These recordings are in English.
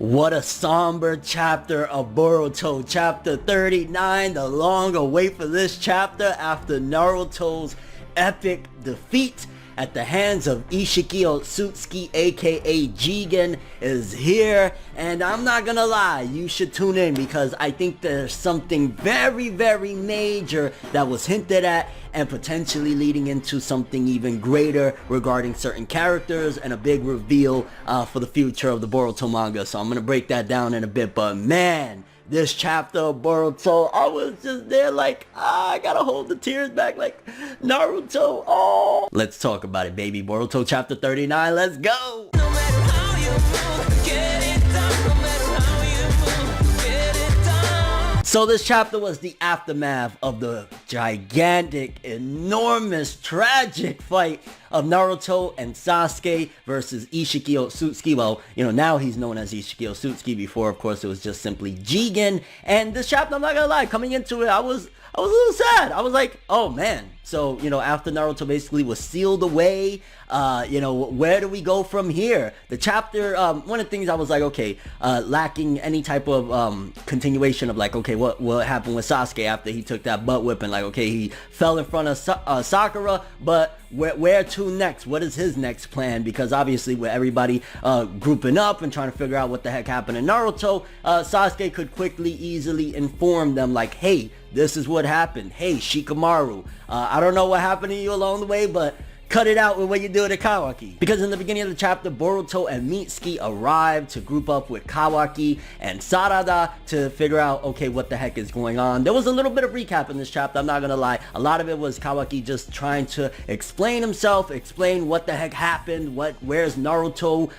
What a somber chapter of Boruto, chapter 39, the long await for this chapter after Naruto's epic defeat at the hands of Isshiki Otsutsuki aka Jigen is here, and I'm not gonna lie, you should tune in because I think there's something very major that was hinted at and potentially leading into something even greater regarding certain characters and a big reveal for the future of the Boruto manga. So I'm gonna break that down in a bit, but man, this chapter of Boruto, I was just there like, I gotta hold the tears back like, Naruto, oh. Let's talk about it, baby. Boruto chapter 39, let's go. No matter how you move, get it done. No matter how you move, get it done. So this chapter was the aftermath of the gigantic, enormous, tragic fight of Naruto and Sasuke versus Isshiki Otsutsuki. Well, you know, now he's known as Isshiki Otsutsuki. Before, of course, it was just simply Jigen. And this chapter, I'm not gonna lie, coming into it, I was a little sad. I was like, oh man. So, you know, after Naruto basically was sealed away, you know, where do we go from here? The chapter, one of the things I was like, okay, lacking any type of continuation of like, okay, what happened with Sasuke after he took that butt whipping? Like, okay, he fell in front of Sakura, but where to next? What is his next plan? Because obviously with everybody grouping up and trying to figure out what the heck happened in Naruto, Sasuke could quickly, easily inform them like, hey, this is what happened. Hey, Shikamaru, I don't know what happened to you along the way, but cut it out with what you do to Kawaki. Because in the beginning of the chapter, Boruto and Mitsuki arrived to group up with Kawaki and Sarada to figure out, okay, what the heck is going on. There was a little bit of recap in this chapter, I'm not gonna lie. A lot of it was Kawaki just trying to explain himself, explain what the heck happened, where's Naruto,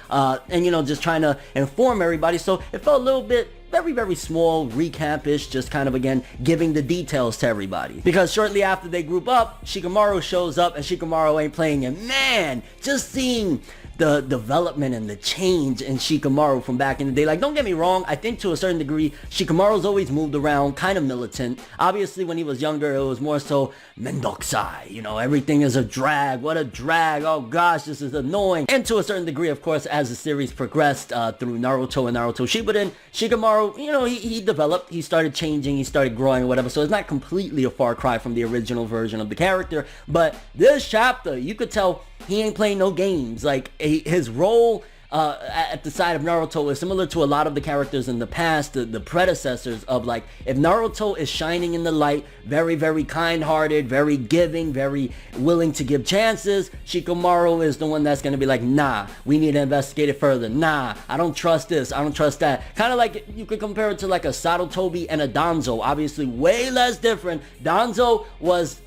and you know, just trying to inform everybody. So it felt a little bit very small recap-ish, just kind of again giving the details to everybody. Because shortly after they group up, Shikamaru shows up and Shikamaru ain't playing, and man, just seeing the development and the change in Shikamaru from back in the day. Like, don't get me wrong, I think to a certain degree Shikamaru's always moved around, kind of militant. Obviously when he was younger it was more so mendokusai, you know, everything is a drag, what a drag, oh gosh, this is annoying. And to a certain degree, of course, as the series progressed through Naruto and Naruto Shippuden, Shikamaru, you know, he developed, he started changing, he started growing or whatever, so it's not completely a far cry from the original version of the character. But this chapter, you could tell he ain't playing no games. Like, his role at the side of Naruto is similar to a lot of the characters in the past, the predecessors of, like, if Naruto is shining in the light, very kind-hearted, very giving, very willing to give chances, Shikamaru is the one that's going to be like, nah, we need to investigate it further. Nah, I don't trust this, I don't trust that. Kind of like, you could compare it to like a Sarutobi and a Danzo. Obviously way less different. Danzo was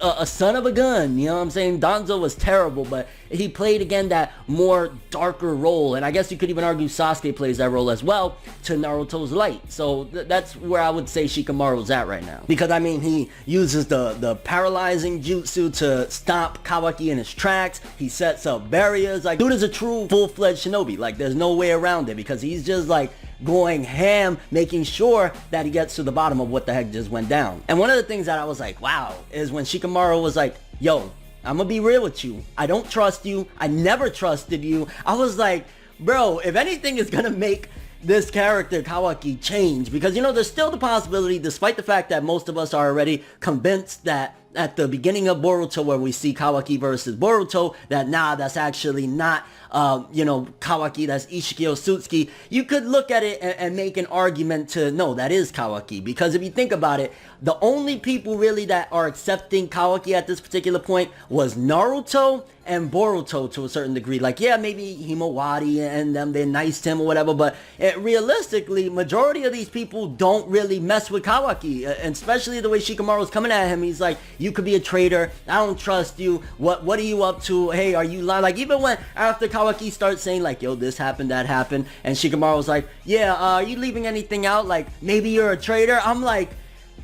a son of a gun, you know what I'm saying? Danzo was terrible, but he played again that more darker role, and I guess you could even argue Sasuke plays that role as well to Naruto's light. So that's where I would say Shikamaru's at right now. Because I mean, he uses the paralyzing jutsu to stop Kawaki in his tracks. He sets up barriers. Like, dude is a true full-fledged shinobi. Like, there's no way around it, because he's just like going ham, making sure that he gets to the bottom of what the heck just went down. And one of the things that I was like, wow, is when Shikamaru was like, yo, I'm gonna be real with you, I don't trust you, I never trusted you. I was like, bro, if anything is gonna make this character Kawaki change, because you know, there's still the possibility, despite the fact that most of us are already convinced that at the beginning of Boruto, where we see Kawaki versus Boruto, that nah, that's actually not you know, Kawaki, that's Isshiki Otsutsuki. You could look at it and make an argument to, no, that is Kawaki. Because if you think about it, the only people really that are accepting Kawaki at this particular point was Naruto and Boruto to a certain degree. Like, yeah, maybe Himawari and them, they're nice to him or whatever, but realistically, majority of these people don't really mess with Kawaki, and especially the way Shikamaru's coming at him. He's like, you could be a traitor, I don't trust you, what are you up to, hey, are you lying? Like, even when after Kawaki starts saying like, yo, this happened, that happened, and Shikamaru was like, yeah, are you leaving anything out? Like, maybe you're a traitor? I'm like,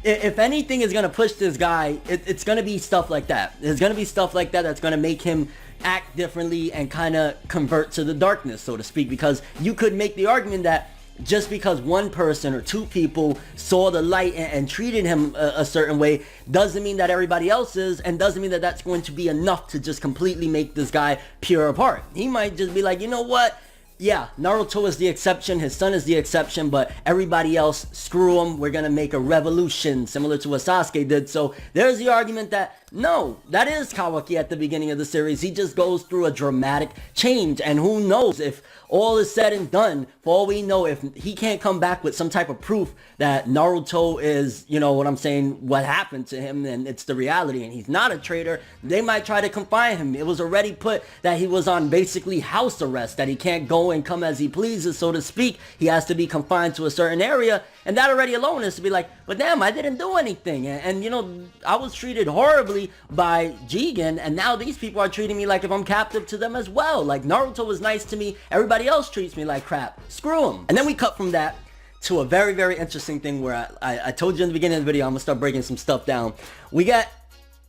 if anything is going to push this guy, it's going to be stuff like that. There's going to be stuff like that that's going to make him act differently and kind of convert to the darkness, so to speak. Because you could make the argument that just because one person or two people saw the light and treated him a certain way doesn't mean that everybody else is, and doesn't mean that that's going to be enough to just completely make this guy pure apart. He might just be like, you know what? yeah, Naruto is the exception, his son is the exception, but everybody else, screw them, we're gonna make a revolution, similar to what Sasuke did. So there's the argument that, no, that is Kawaki at the beginning of the series. He just goes through a dramatic change, and who knows, if all is said and done, for all we know, if he can't come back with some type of proof that Naruto is, you know what I'm saying, what happened to him, and it's the reality, and he's not a traitor, they might try to confine him. It was already put that he was on basically house arrest, that he can't go and come as he pleases, so to speak. He has to be confined to a certain area, and that already alone is to be like, but damn, I didn't do anything, and you know, I was treated horribly by Jigen, and now these people are treating me like if I'm captive to them as well. Like, Naruto was nice to me, everybody else treats me like crap. Screw them. And then we cut from that to a very, very interesting thing where I told you in the beginning of the video, I'm gonna start breaking some stuff down. We got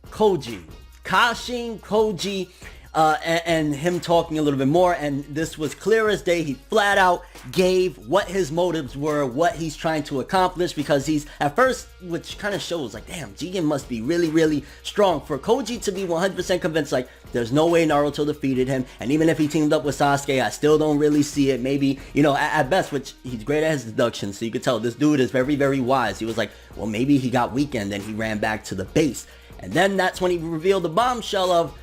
Koji, Kashin Koji, and him talking a little bit more, and this was clear as day. He flat out gave what his motives were, what he's trying to accomplish, because he's at first, which kind of shows like, damn, Jigen must be really, really strong. For Koji to be 100% convinced, like, there's no way Naruto defeated him, and even if he teamed up with Sasuke, I still don't really see it. Maybe, you know, at best, which he's great at his deduction, so you could tell this dude is very, very wise. He was like, well, maybe he got weakened and he ran back to the base, and then that's when he revealed the bombshell of,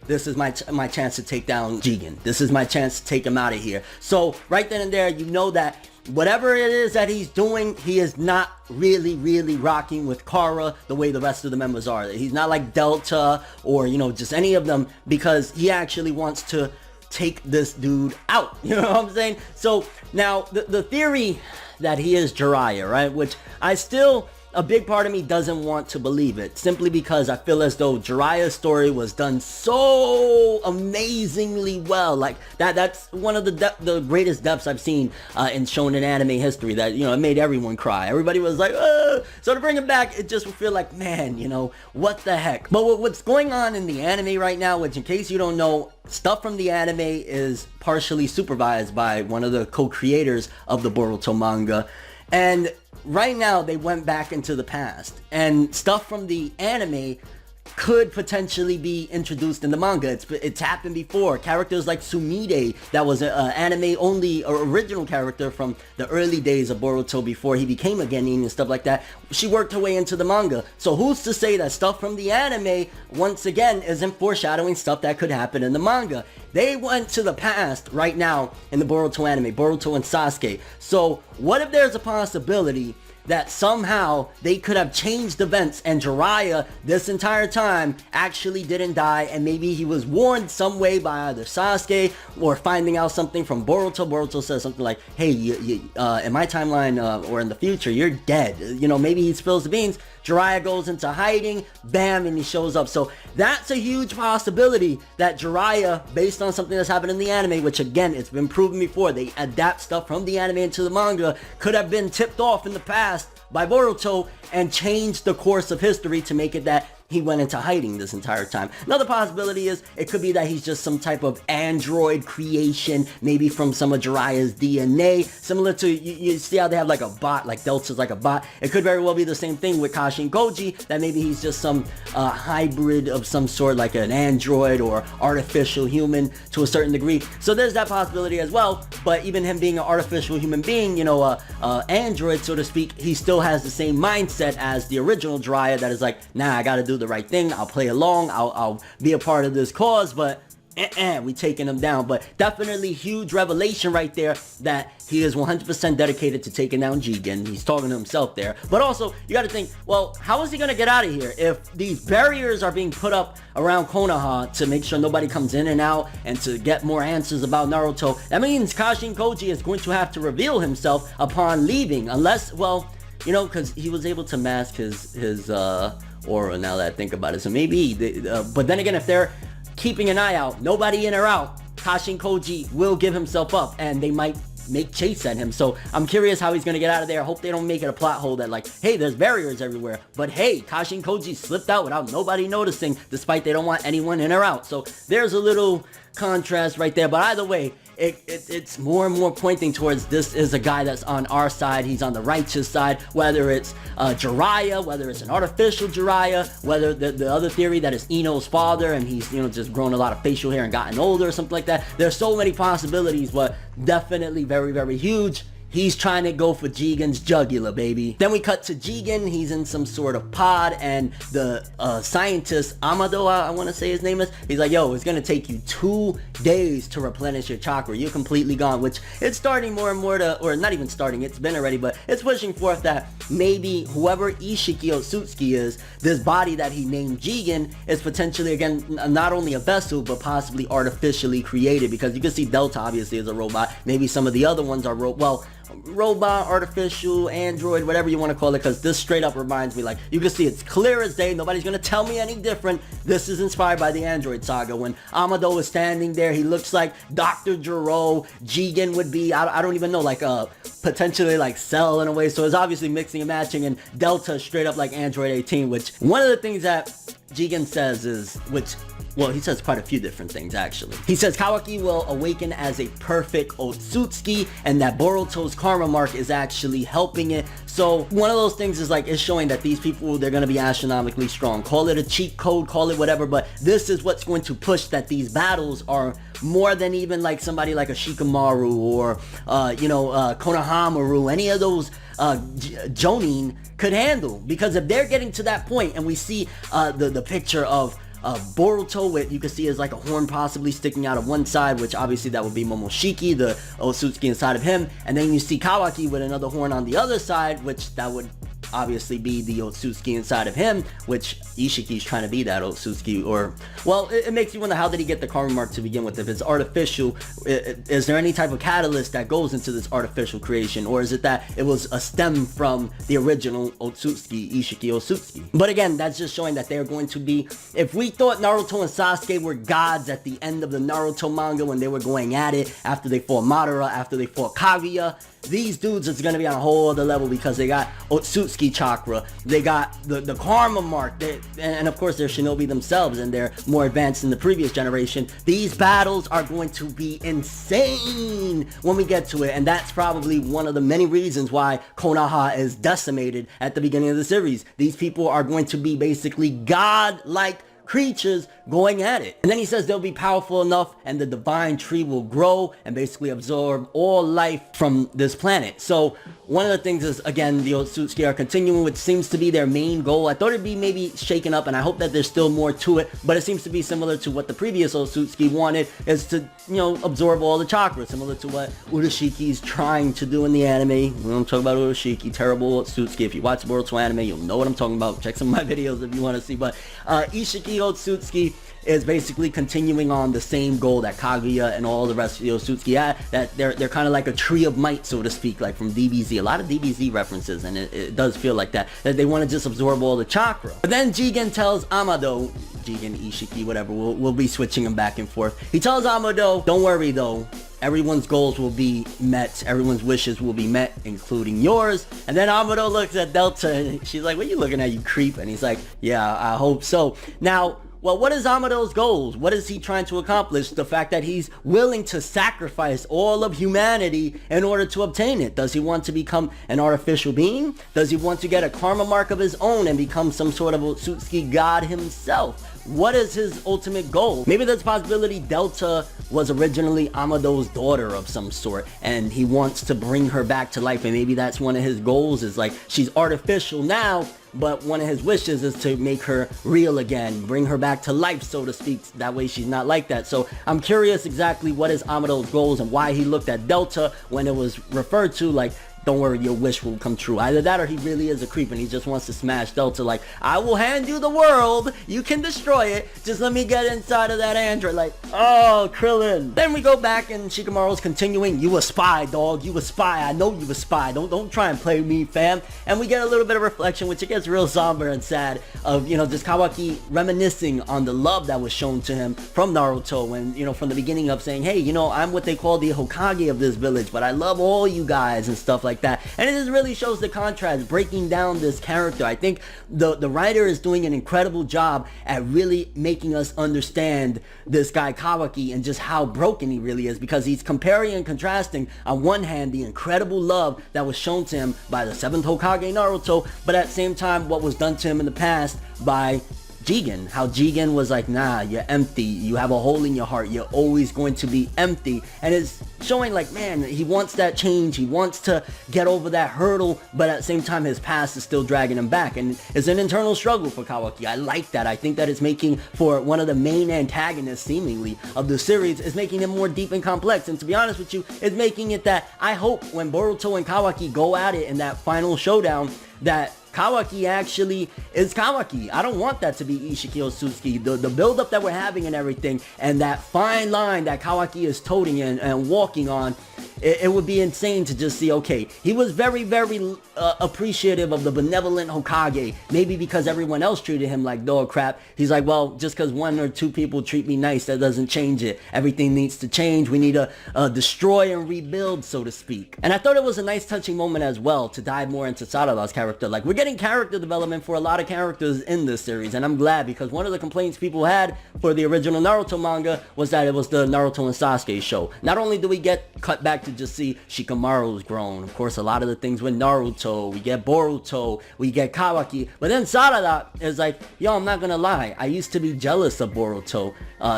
this is my chance to take down Jigen. This is my chance to take him out of here. So right then and there, you know that whatever it is that he's doing, he is not really, really rocking with Kara the way the rest of the members are. He's not like Delta or, you know, just any of them, because he actually wants to take this dude out. You know what I'm saying? So now the theory that he is Jiraiya, right? Which I still... a big part of me doesn't want to believe it, simply because I feel as though Jiraiya's story was done so amazingly well. Like, that's one of the greatest depths I've seen in shonen anime history, that, you know, it made everyone cry. Everybody was like, so to bring it back, it just would feel like, man, you know, what the heck. But what's going on in the anime right now, which in case you don't know, stuff from the anime is partially supervised by one of the co-creators of the Boruto manga, and right now they went back into the past, and stuff from the anime could potentially be introduced in the manga. It's happened before. Characters like Sumide, that was an anime only original character from the early days of Boruto before he became a genin and stuff like that. She worked her way into the manga. So who's to say that stuff from the anime, once again, isn't foreshadowing stuff that could happen in the manga? They went to the past right now in the Boruto anime, Boruto and Sasuke. So what if there's a possibility that somehow they could have changed events, and Jiraiya this entire time actually didn't die, and maybe he was warned some way by either Sasuke or finding out something from Boruto. Boruto says something like, hey, in my timeline or in the future, you're dead. You know, maybe he spills the beans. Jiraiya goes into hiding, bam, and he shows up. So that's a huge possibility that Jiraiya, based on something that's happened in the anime, which again, it's been proven before, they adapt stuff from the anime into the manga, could have been tipped off in the past by Boruto and changed the course of history to make it that he went into hiding this entire time. Another possibility is it could be that he's just some type of android creation, maybe from some of Jiraiya's DNA, similar to, you see how they have like a bot, like Delta's like a bot. It could very well be the same thing with Kashin Koji, that maybe he's just some hybrid of some sort, like an android or artificial human to a certain degree. So there's that possibility as well. But even him being an artificial human being, you know, android, so to speak, he still has the same mindset as the original Jiraiya, that is like, nah, I gotta do the right thing, I'll play along, I'll be a part of this cause, but we taking him down. But definitely huge revelation right there that he is 100% dedicated to taking down Jigen. He's talking to himself there. But also, you got to think, well, how is he going to get out of here if these barriers are being put up around Konoha to make sure nobody comes in and out, and to get more answers about Naruto? That means Kashin Koji is going to have to reveal himself upon leaving, unless, well, you know, because he was able to mask his aura, now that I think about it. So maybe, but then again, if they're keeping an eye out, nobody in or out, Kashin Koji will give himself up, and they might make chase at him. So I'm curious how he's gonna get out of there. I hope they don't make it a plot hole that like, hey, there's barriers everywhere, but hey, Kashin Koji slipped out without nobody noticing, despite they don't want anyone in or out. So there's a little contrast right there. But either way, it's more and more pointing towards this is a guy that's on our side. He's on the righteous side, whether it's Jiraiya, whether it's an artificial Jiraiya, whether the other theory that is Ino's father and he's, you know, just grown a lot of facial hair and gotten older or something like that. There's so many possibilities, but definitely very, very huge. He's trying to go for Jigen's jugular, baby. Then we cut to Jigen. He's in some sort of pod, and the scientist, Amado, I want to say his name is, he's like, yo, it's going to take you 2 days to replenish your chakra. You're completely gone, which it's starting more and more to, or not even starting, it's been already, but it's pushing forth that maybe whoever Isshiki Otsutsuki is, this body that he named Jigen is potentially, again, not only a vessel, but possibly artificially created, because you can see Delta obviously is a robot. Maybe some of the other ones are, robot, artificial, android, whatever you want to call it, because this straight up reminds me, like, you can see it's clear as day. Nobody's going to tell me any different. This is inspired by the Android saga. When Amado is standing there, he looks like Dr. Gero. Jigen would be, I don't even know, like, potentially like Cell in a way. So it's obviously mixing and matching, and Delta straight up like Android 18, which one of the things that Jigen says is, well, he says quite a few different things, actually. He says Kawaki will awaken as a perfect Otsutsuki, and that Boruto's karma mark is actually helping it. So one of those things is like, it's showing that these people, they're going to be astronomically strong. Call it a cheat code, call it whatever, but this is what's going to push that these battles are more than even like somebody like a Shikamaru or, Konohamaru, any of those Jonin could handle. Because if they're getting to that point, and we see the picture of Boruto, with, you can see is like a horn possibly sticking out of one side, which obviously that would be Momoshiki, the Otsutsuki inside of him, and then you see Kawaki with another horn on the other side, which that would obviously be the Otsutsuki inside of him, which Isshiki's trying to be that Otsutsuki. Or, well, it makes you wonder, how did he get the karma mark to begin with? If it's artificial, is there any type of catalyst that goes into this artificial creation, or is it that it was a stem from the original Otsutsuki, Isshiki Otsutsuki? But again, that's just showing that they're going to be, if we thought Naruto and Sasuke were gods at the end of the Naruto manga when they were going at it, after they fought Madara, after they fought Kaguya, these dudes is going to be on a whole other level, because they got Otsutsuki chakra, they got the karma mark, and of course they're shinobi themselves, and they're more advanced in the previous generation. These battles are going to be insane when we get to it, and that's probably one of the many reasons why Konoha is decimated at the beginning of the series. These people are going to be basically god-like creatures going at it. And then he says they'll be powerful enough, and the divine tree will grow and basically absorb all life from this planet. So one of the things is, again, the Otsutsuki are continuing, which seems to be their main goal. I thought it'd be maybe shaken up, and I hope that there's still more to it, but it seems to be similar to what the previous Otsutsuki wanted, is to, absorb all the chakra, similar to what Urashiki's trying to do in the anime. We don't talk about Urashiki, terrible Otsutsuki. If you watch Boruto anime, you'll know what I'm talking about. Check some of my videos if you want to see. But Isshiki Otsutsuki is basically continuing on the same goal that Kaguya and all the rest of the Otsutsuki had, that they're kind of like a tree of might, so to speak, like from DBZ. A lot of DBZ references, and it does feel like that they want to just absorb all the chakra. But then Jigen tells Amado, Jigen, Isshiki, whatever, we'll be switching them back and forth. He tells Amado, don't worry though, everyone's goals will be met, everyone's wishes will be met, including yours. And then Amado looks at Delta, and she's like, what are you looking at, you creep? And he's like, yeah, I hope so. Now, well, what is Amado's goals? What is he trying to accomplish? The fact that he's willing to sacrifice all of humanity in order to obtain it. Does he want to become an artificial being? Does he want to get a karma mark of his own and become some sort of Otsutsuki god himself? What is his ultimate goal? Maybe there's a possibility Delta was originally Amado's daughter of some sort, and he wants to bring her back to life, and maybe that's one of his goals, is like, she's artificial now, but one of his wishes is to make her real again, bring her back to life, so to speak. That way she's not like that. So I'm curious exactly what is Amado's goals and why he looked at Delta when it was referred to like, don't worry, your wish will come true. Either that, or he really is a creep and he just wants to smash Delta, like, I will hand you the world, you can destroy it, just let me get inside of that android. Like, oh, Krillin. Then we go back and Shikamaru's continuing, you a spy, dog, you a spy, I know you a spy, don't try and play me, fam. And we get a little bit of reflection, which it gets real somber and sad, of, just Kawaki reminiscing on the love that was shown to him from Naruto, when, from the beginning of saying, hey, I'm what they call the Hokage of this village, but I love all you guys and stuff like like that. And it just really shows the contrast, breaking down this character. I think the writer is doing an incredible job at really making us understand this guy Kawaki and just how broken he really is, because he's comparing and contrasting on one hand the incredible love that was shown to him by the 7th Hokage Naruto, but at the same time what was done to him in the past by Jigen. How Jigen was like, nah, you're empty, you have a hole in your heart, you're always going to be empty. And it's showing like, man, he wants that change, he wants to get over that hurdle, but at the same time his past is still dragging him back, and it's an internal struggle for Kawaki. I like that. I think that it's making for one of the main antagonists seemingly of the series, is making him more deep and complex. And to be honest with you, it's making it that I hope when Boruto and Kawaki go at it in that final showdown, that Kawaki actually is Kawaki. I don't want that to be Isshiki Otsutsuki. The build-up that we're having and everything, and that fine line that Kawaki is toting and walking on, it would be insane to just see, okay, he was very, very appreciative of the benevolent Hokage. Maybe because everyone else treated him like dog crap. He's like, well, just because 1 or 2 people treat me nice, that doesn't change it. Everything needs to change. We need to destroy and rebuild, so to speak. And I thought it was a nice touching moment as well to dive more into Sarada's character. Like, we're getting character development for a lot of characters in this series, and I'm glad, because one of the complaints people had for the original Naruto manga was that it was the Naruto and Sasuke show. Not only do we get cut back to just see Shikamaru's grown, of course, a lot of the things with Naruto, we get Boruto, we get Kawaki, but then Sarada is like, yo, I'm not gonna lie, I used to be jealous of Boruto,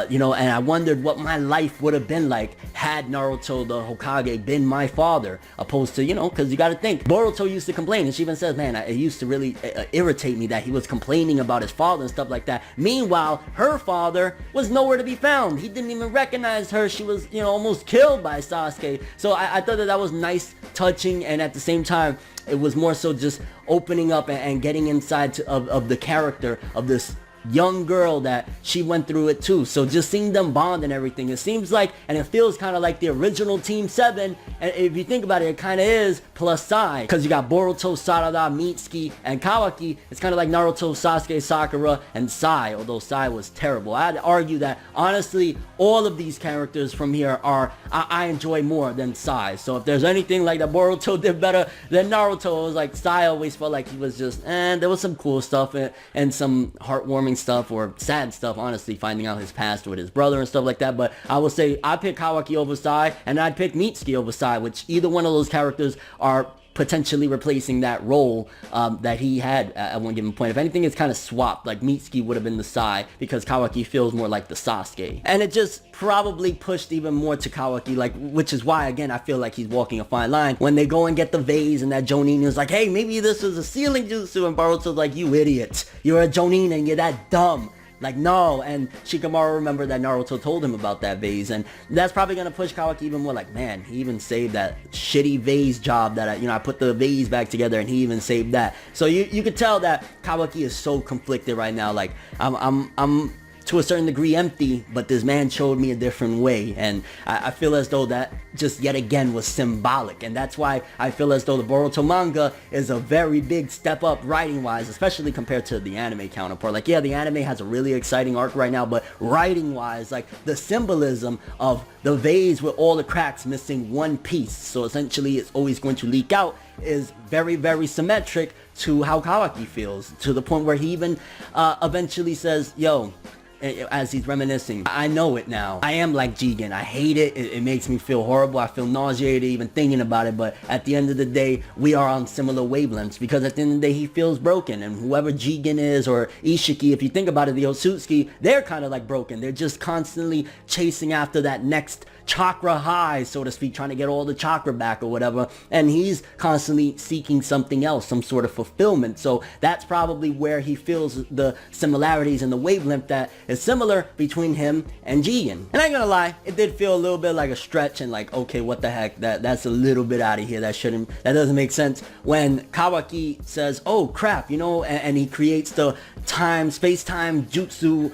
you know, and I wondered what my life would have been like had Naruto the Hokage been my father, opposed to, you know, because you gotta think, Boruto used to complain, and she even says, man, it used to really irritate me that he was complaining about his father and stuff like that. Meanwhile, her father was nowhere to be found. He didn't even recognize her. She was, you know, almost killed by Sasuke. So I thought that was nice, touching, and at the same time, it was more so just opening up and getting inside of the character of this young girl, that she went through it too. So just seeing them bond and everything, it seems like, and it feels kind of like the original Team 7, and if you think about it, it kind of is, plus Sai, because you got Boruto, Sarada, Mitsuki, and Kawaki. It's kind of like Naruto, Sasuke, Sakura, and Sai, although Sai was terrible. I'd argue that, honestly, all of these characters from here are, I enjoy more than Sai. So if there's anything like that Boruto did better than Naruto, it was like Sai always felt like he was just, there was some cool stuff and some heartwarming stuff, or sad stuff, honestly, finding out his past with his brother and stuff like that. But I will say I pick Kawaki over Sai, and I'd pick Mitsuki over Sai, which either one of those characters are potentially replacing that role that he had at one given point. If anything, it's kind of swapped. Like, Mitsuki would have been the Sai, because Kawaki feels more like the Sasuke. And it just probably pushed even more to Kawaki, like, which is why, again, I feel like he's walking a fine line. When they go and get the vase, and that Jonin is like, hey, maybe this is a sealing jutsu, and Boruto's like, you idiot, you're a Jonin and you're that dumb. Like, no. And Shikamaru remembered that Naruto told him about that vase, and that's probably gonna push Kawaki even more. Like, man, he even saved that shitty vase job that I put the vase back together, and he even saved that. So you could tell that Kawaki is so conflicted right now. Like, I'm to a certain degree empty, but this man showed me a different way, and I feel as though that just yet again was symbolic, and that's why I feel as though the Boruto manga is a very big step up writing wise, especially compared to the anime counterpart. Like, yeah, the anime has a really exciting arc right now, but writing wise, like, the symbolism of the vase with all the cracks missing one piece, so essentially it's always going to leak out, is very, very symmetric to how Kawaki feels, to the point where he even eventually says, yo, as he's reminiscing, I know it now. I am like Jigen. I hate it. It makes me feel horrible. I feel nauseated even thinking about it. But at the end of the day, we are on similar wavelengths, because at the end of the day, he feels broken. And whoever Jigen is, or Isshiki, if you think about it, the Otsutsuki, they're kind of like broken. They're just constantly chasing after that next chakra high, so to speak, trying to get all the chakra back or whatever, and he's constantly seeking something else, some sort of fulfillment. So that's probably where he feels the similarities and the wavelength that is similar between him and Jigen. And I ain't gonna lie, it did feel a little bit like a stretch, and like, okay, what the heck, that's a little bit out of here, that doesn't make sense, when Kawaki says, oh crap, and he creates the space-time jutsu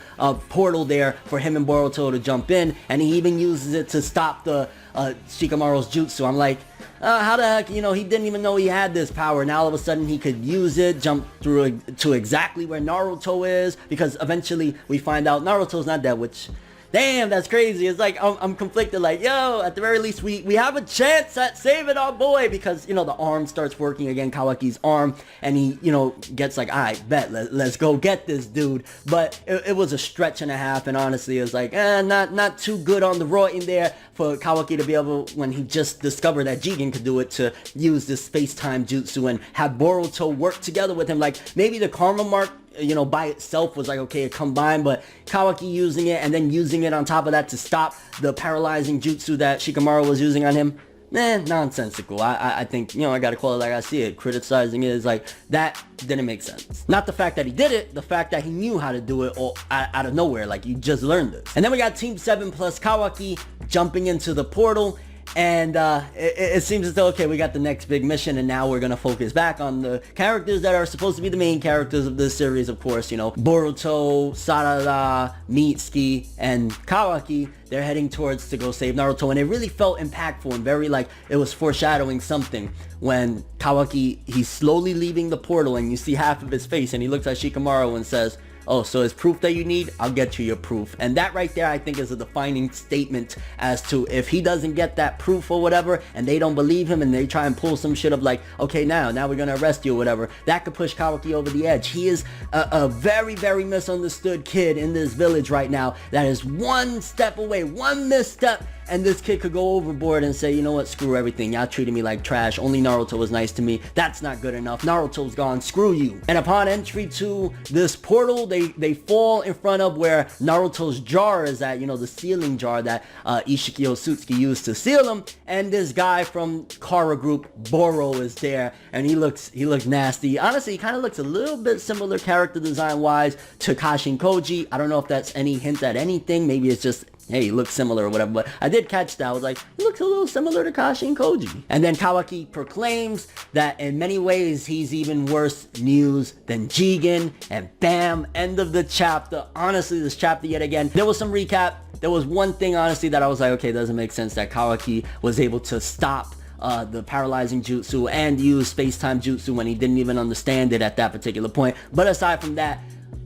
portal there for him and Boruto to jump in, and he even uses it to stop the Shikamaru's jutsu. I'm like, how the heck, he didn't even know he had this power. Now all of a sudden he could use it, jump through to exactly where Naruto is, because eventually we find out Naruto's not dead, which damn, that's crazy. It's like, I'm conflicted, like, yo, at the very least, we have a chance at saving our boy, because, you know, the arm starts working again, Kawaki's arm, and he, you know, gets like, alright, bet, let's go get this dude. But it was a stretch and a half, and honestly, it was like, not too good on the writing there for Kawaki to be able, when he just discovered that Jigen could do it, to use this space-time jutsu and have Boruto work together with him. Like, maybe the karma mark, you know, by itself was like, okay, combined, but Kawaki using it and then using it on top of that to stop the paralyzing jutsu that Shikamaru was using on him, nonsensical. I think, you know, I gotta call it like I see it. Criticizing it is like, that didn't make sense. Not the fact that he did it, the fact that he knew how to do it all out of nowhere, like, you just learned this. And then we got Team 7 plus Kawaki jumping into the portal, and it seems as though, okay, we got the next big mission, and now we're gonna focus back on the characters that are supposed to be the main characters of this series, of course. You know, Boruto, Sarada, Mitsuki, and Kawaki. They're heading towards to go save Naruto, and it really felt impactful and very like it was foreshadowing something when Kawaki, he's slowly leaving the portal, and you see half of his face, and he looks at Shikamaru and says, oh, so it's proof that you need? I'll get you your proof. And that right there, I think, is a defining statement as to if he doesn't get that proof or whatever, and they don't believe him, and they try and pull some shit of like, okay, now we're gonna arrest you or whatever, that could push Kawaki over the edge. He is a very, very misunderstood kid in this village right now that is one step away, one misstep, and this kid could go overboard and say, you know what, screw everything, y'all treated me like trash, only Naruto was nice to me, that's not good enough, Naruto's gone, screw you. And upon entry to this portal, they fall in front of where Naruto's jar is at, you know, the sealing jar that Isshiki Otsutsuki used to seal him, and this guy from Kara Group, Boro, is there, and he looks nasty. Honestly, he kind of looks a little bit similar character design wise to Kashin Koji. I don't know if that's any hint at anything, maybe it's just, hey, he looks similar or whatever, but I did catch that. I was like, he looks a little similar to Kashin Koji. And then Kawaki proclaims that in many ways he's even worse news than Jigen, and bam, end of the chapter. Honestly, this chapter yet again, there was some recap. There was one thing, honestly, that I was like, okay, doesn't make sense, that Kawaki was able to stop the paralyzing jutsu and use space-time jutsu when he didn't even understand it at that particular point. But aside from that,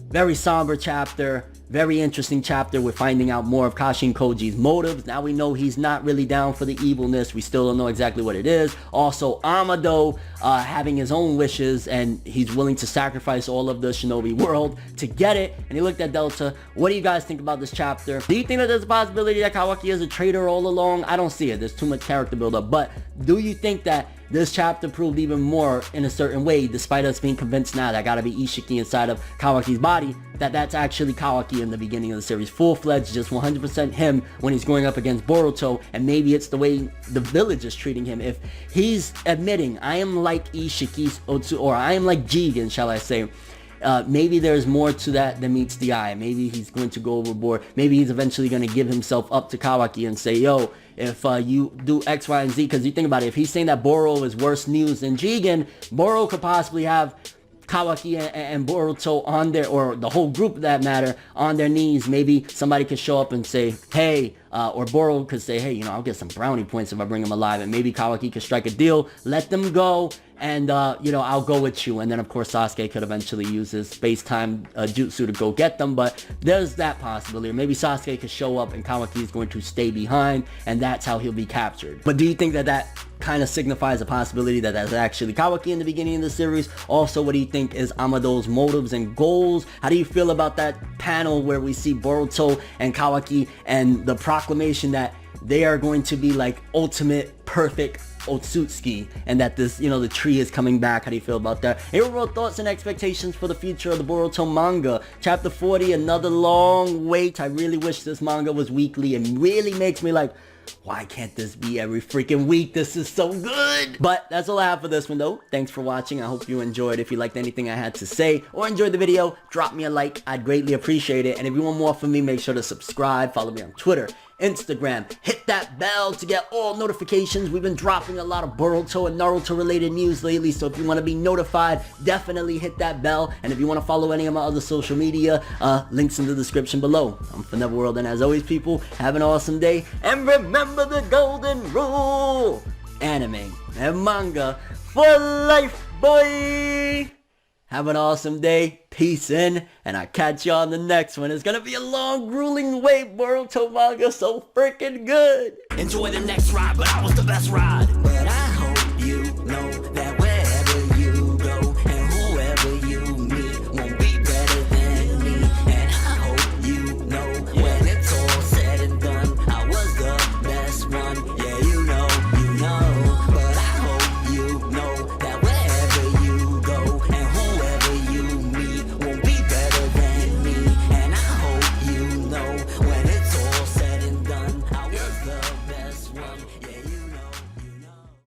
very somber chapter, very interesting chapter. We're finding out more of Kashin Koji's motives. Now we know he's not really down for the evilness. We still don't know exactly what it is. Also, Amado having his own wishes, and he's willing to sacrifice all of the shinobi world to get it. And he looked at Delta. What do you guys think about this chapter? Do you think that there's a possibility that Kawaki is a traitor all along? I don't see it. There's too much character buildup. But do you think that this chapter proved even more in a certain way, despite us being convinced now that gotta be Isshiki inside of Kawaki's body, that that's actually Kawaki in the beginning of the series, full-fledged, just 100% him when he's going up against Boruto, and maybe it's the way the village is treating him. If he's admitting, I am like Ishiki's Otsu, or I am like Jigen, shall I say, maybe there's more to that than meets the eye. Maybe he's going to go overboard. Maybe he's eventually going to give himself up to Kawaki and say, yo, if you do X, Y, and Z, because you think about it, if he's saying that Boro is worse news than Jigen, Boro could possibly have Kawaki and Boruto on their, or the whole group for that matter, on their knees. Maybe somebody could show up and say, hey, or Boro could say, hey, you know, I'll get some brownie points if I bring him alive, and maybe Kawaki could strike a deal, let them go, and you know, I'll go with you. And then of course Sasuke could eventually use his space-time jutsu to go get them. But there's that possibility. Or maybe Sasuke could show up and Kawaki is going to stay behind, and that's how he'll be captured. But do you think that that kind of signifies a possibility that that's actually Kawaki in the beginning of the series? Also, what do you think is Amado's motives and goals? How do you feel about that panel where we see Boruto and Kawaki and the proclamation that they are going to be like ultimate perfect Otsutsuki, and that this, you know, the tree is coming back? How do you feel about that? Here are your thoughts and expectations for the future of the Boruto manga. Chapter 40, another long wait. I really wish this manga was weekly. It really makes me like, why can't this be every freaking week? This is so good. But that's all I have for this one though. Thanks for watching. I hope you enjoyed. If you liked anything I had to say or enjoyed the video, drop me a like. I'd greatly appreciate it. And if you want more from me, make sure to subscribe. Follow me on Twitter, Instagram. Hit that bell to get all notifications. We've been dropping a lot of Boruto and Naruto related news lately, so if you want to be notified, definitely hit that bell. And if you want to follow any of my other social media, links in the description below. I'm ForneverWorld, and as always, people, have an awesome day, and remember the golden rule: anime and manga for life, boy! Have an awesome day. Peace in. And I catch you on the next one. It's gonna be a long, grueling wait. Boruto manga so freaking good. Enjoy the next ride, but I was the best ride.